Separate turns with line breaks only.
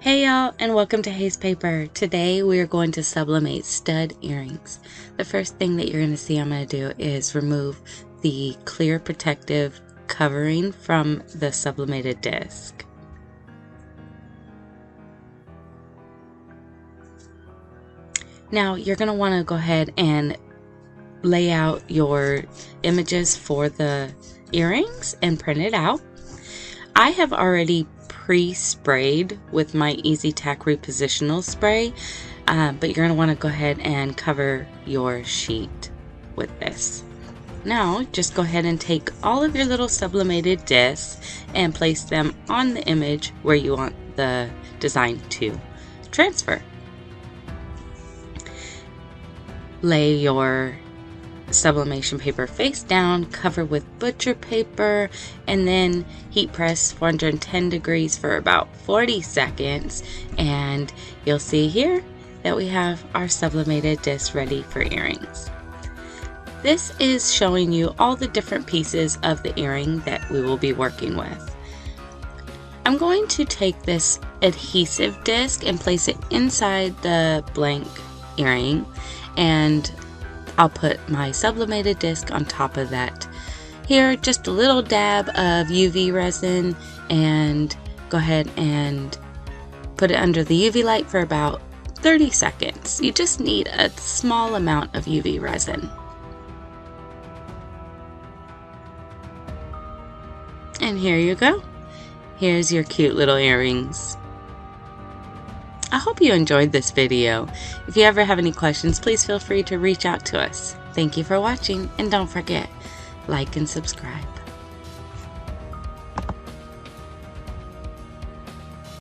Hey y'all, and welcome to Haze Paper. Today we are going to sublimate stud earrings. The first thing that you're going to see I'm going to do is remove the clear protective covering from the sublimated disc. Now you're going to want to go ahead and lay out your images for the earrings and print it out. I have already pre-sprayed with my Easy Tack repositional spray, but you're going to want to go ahead and cover your sheet with this. Now just go ahead and take all of your little sublimated discs and place them on the image where you want the design to transfer. Lay your sublimation paper face down, cover with butcher paper, and then heat press 410 degrees for about 40 seconds, and you'll see here that we have our sublimated disc ready for earrings. This is showing you all the different pieces of the earring that we will be working with. I'm going to take this adhesive disc and place it inside the blank earring, and I'll put my sublimated disc on top of that. Here, just a little dab of UV resin, and go ahead and put it under the UV light for about 30 seconds. You just need a small amount of UV resin. And here you go. Here's your cute little earrings. I hope you enjoyed this video. If you ever have any questions, please feel free to reach out to us. Thank you for watching, and don't forget, like and subscribe.